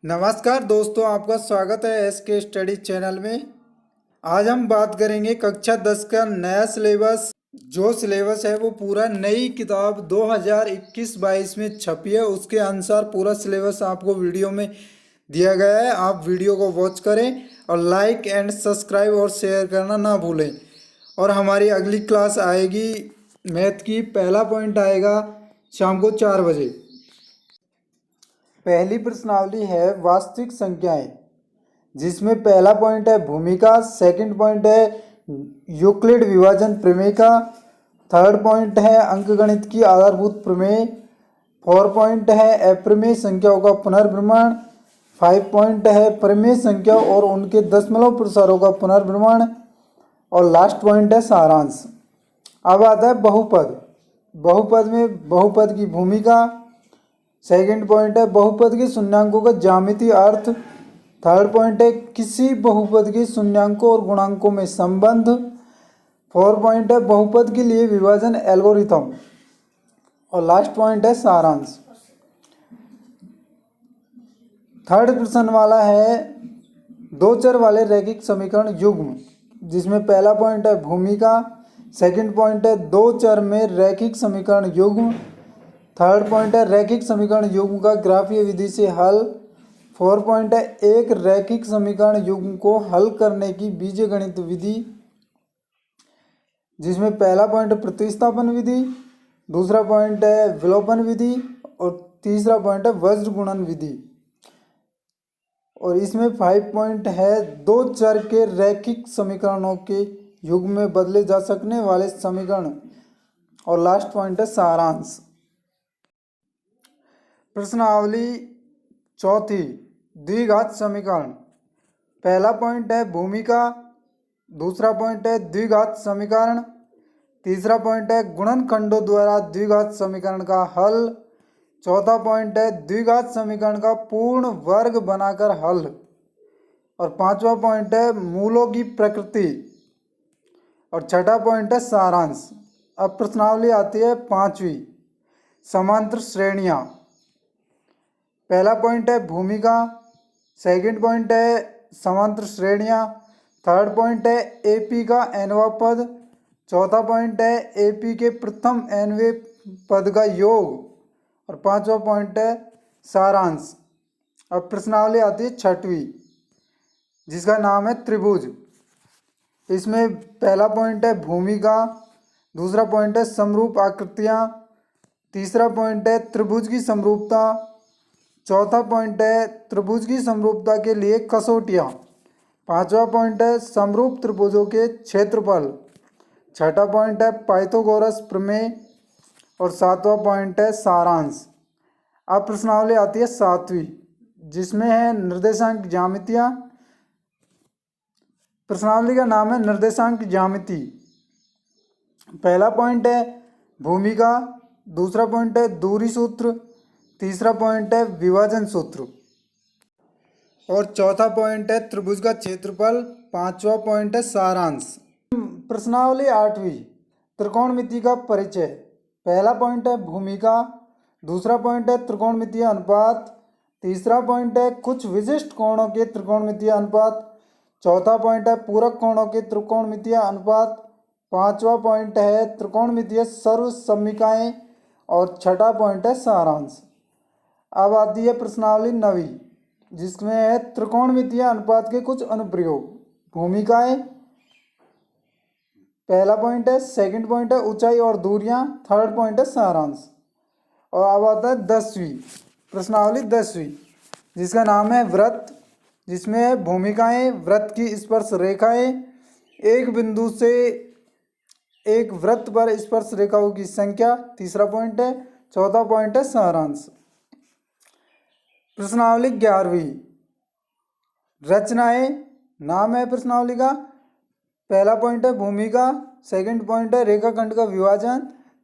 नमस्कार दोस्तों, आपका स्वागत है एस के स्टडी चैनल में। आज हम बात करेंगे कक्षा 10 का नया सिलेबस। जो सिलेबस है वो पूरा नई किताब 2021-22 में छपी है, उसके अनुसार पूरा सिलेबस आपको वीडियो में दिया गया है। आप वीडियो को वॉच करें और लाइक एंड सब्सक्राइब और शेयर करना ना भूलें। और हमारी अगली क्लास आएगी मैथ की। पहला पॉइंट आएगा शाम को 4 बजे। पहली प्रश्नावली है वास्तविक संख्याएं, जिसमें पहला पॉइंट है भूमिका, सेकंड पॉइंट है यूक्लिड विभाजन प्रमेय का, थर्ड पॉइंट है अंकगणित की आधारभूत प्रमेय, 4 पॉइंट है अप्रमेय संख्याओं का पुनर्भ्रमण, 5 पॉइंट है प्रमेय संख्या और उनके दशमलव प्रसारों का पुनर्भ्रमण, और लास्ट पॉइंट है सारांश। अब आता है बहुपद। बहुपद में बहुपद की भूमिका, सेकंड पॉइंट है बहुपद के शून्यांकों का ज्यामितीय अर्थ, थर्ड पॉइंट है किसी बहुपद के शून्यांकों और गुणांकों में संबंध, 4 पॉइंट है बहुपद के लिए विभाजन एल्गोरिथम, और लास्ट पॉइंट है सारांश। थर्ड प्रश्न वाला है दो चर वाले रैखिक समीकरण युग्म, जिसमें पहला पॉइंट है भूमिका, सेकंड पॉइंट है दो चर में रैखिक समीकरण युग्म, थर्ड पॉइंट है रैखिक समीकरण युग्म का ग्राफीय विधि से हल, 4 पॉइंट है एक रैखिक समीकरण युग्म को हल करने की बीजगणित विधि, जिसमें पहला पॉइंट है प्रतिस्थापन विधि, दूसरा पॉइंट है विलोपन विधि और तीसरा पॉइंट है वज्र गुणन विधि। और इसमें 5 पॉइंट है दो चर के रैखिक समीकरणों के युग्म में बदले जा सकने वाले समीकरण, और लास्ट पॉइंट है सारांश। प्रश्नावली चौथी द्विघात समीकरण। पहला पॉइंट है भूमिका, दूसरा पॉइंट है द्विघात समीकरण, तीसरा पॉइंट है गुणनखंडों द्वारा द्विघात समीकरण का हल, चौथा पॉइंट है द्विघात समीकरण का पूर्ण वर्ग बनाकर हल, और पांचवा पॉइंट है मूलों की प्रकृति, और छठा पॉइंट है सारांश। अब प्रश्नावली आती है पांचवी, समांतर श्रेणियां। पहला पॉइंट है भूमिका, सेकंड पॉइंट है समांतर श्रेणियां, थर्ड पॉइंट है एपी का nवां पद, चौथा पॉइंट है एपी के प्रथम nवें पद का योग, और पांचवा पॉइंट है सारांश। अब प्रश्नावली आती है छठवीं, जिसका नाम है त्रिभुज। इसमें पहला पॉइंट है भूमिका, दूसरा पॉइंट है समरूप आकृतियां, तीसरा पॉइंट है त्रिभुज की समरूपता, चौथा पॉइंट है त्रिभुज की समरूपता के लिए कसौटियाँ, पांचवा पॉइंट है समरूप त्रिभुजों के क्षेत्रफल, छठा पॉइंट है पाइथागोरस प्रमेय, और सातवां पॉइंट है सारांश। अब प्रश्नावली आती है सातवीं, जिसमें है निर्देशांक ज्यामितियाँ। प्रश्नावली का नाम है निर्देशांक ज्यामिति। पहला पॉइंट है भूमिका, दूसरा पॉइंट है दूरी सूत्र, तीसरा पॉइंट है विभाजन सूत्र, और चौथा पॉइंट है त्रिभुज का क्षेत्रफल, पांचवा पॉइंट है सारांश। प्रश्नावली आठवीं, त्रिकोणमिति का परिचय। पहला पॉइंट है भूमिका, दूसरा पॉइंट है त्रिकोणमितीय अनुपात, तीसरा पॉइंट है कुछ विशिष्ट कोणों के त्रिकोणमितीय अनुपात, चौथा पॉइंट है पूरक कोणों के त्रिकोणमितीय अनुपात, पांचवा पॉइंट है त्रिकोणमितीय सर्वसम्मिकाएं, और छठा पॉइंट है सारांश। अब आती है प्रश्नावली नवीं, जिसमें है त्रिकोणमितीय अनुपात के कुछ अनुप्रयोग। भूमिकाएं पहला पॉइंट है, सेकंड पॉइंट है ऊंचाई और दूरियां, थर्ड पॉइंट है सारांश। और अब आता है 10वीं प्रश्नावली, 10वीं, जिसका नाम है व्रत, जिसमें है भूमिकाएं वृत्त की स्पर्श रेखाएं, एक बिंदु से एक वृत्त पर स्पर्श रेखाओं की संख्या, तीसरा पॉइंट है, चौथा पॉइंट है सारांश। प्रश्नावली 11वीं, रचनाएं। नाम है प्रश्नावली का, पहला पॉइंट है भूमिका, सेकंड पॉइंट है रेखाखंड का विभाजन,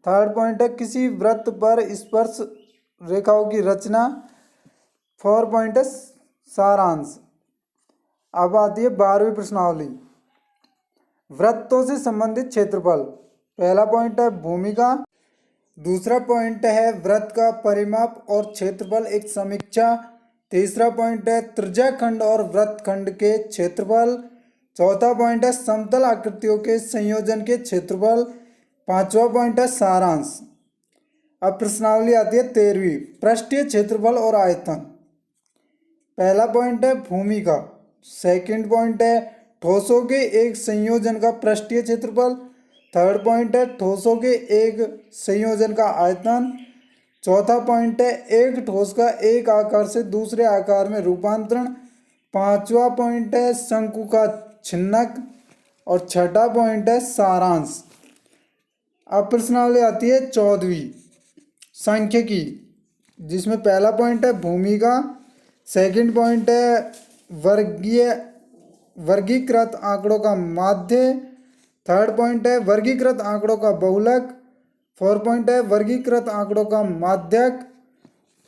थर्ड पॉइंट है किसी वृत्त पर स्पर्श रेखाओं की रचना, 4 पॉइंट है सारांश। अब आती है 12वीं प्रश्नावली, वृत्तों से संबंधित क्षेत्रफल। पहला पॉइंट है भूमिका, दूसरा पॉइंट है वृत्त का परिमाप और क्षेत्रफल एक समीक्षा, तीसरा पॉइंट है त्रिज्याखंड और वृत्तखंड के क्षेत्रफल। चौथा पॉइंट है समतल आकृतियों के संयोजन के क्षेत्रफल। पांचवा पॉइंट है सारांश। अब प्रश्नावली आती है 13वीं, पृष्ठीय क्षेत्रफल और आयतन। पहला पॉइंट है भूमिका। सेकंड पॉइंट है ठोसों के एक संयोजन का पृष्ठीय क्षेत्रफल। थर्ड पॉइंट है ठोसों के एक संयोजन का आयतन। चौथा पॉइंट है एक ठोस का एक आकार से दूसरे आकार में रूपांतरण। पांचवा पॉइंट है शंकु का छिन्नक। और छठा पॉइंट है सारांश। अब प्रश्नावली आती है 14वीं, सांख्यिकी, जिसमें पहला पॉइंट है भूमिका। सेकंड पॉइंट है वर्गीकृत आंकड़ों का माध्य। थर्ड पॉइंट है वर्गीकृत आंकड़ों का बहुलक। 4 पॉइंट है वर्गीकृत आंकड़ों का माध्यक।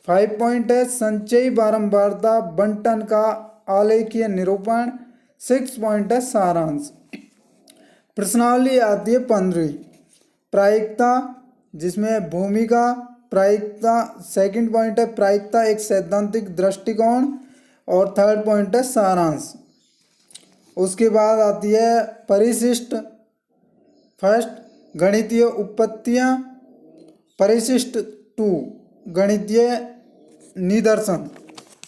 5 पॉइंट है संचयी बारंबारता बंटन का आलेखीय निरूपण। 6 पॉइंट है सारांश। प्रश्नावली आती है 15वीं, प्रायिकता, जिसमें भूमिका, प्रायिकता। सेकंड पॉइंट है प्रायिकता एक सैद्धांतिक दृष्टिकोण। और थर्ड पॉइंट है सारांश। उसके बाद आती है परिशिष्ट। फर्स्ट, गणितीय उत्पत्तियाँ। परिशिष्ट 2, गणितीय निदर्शन।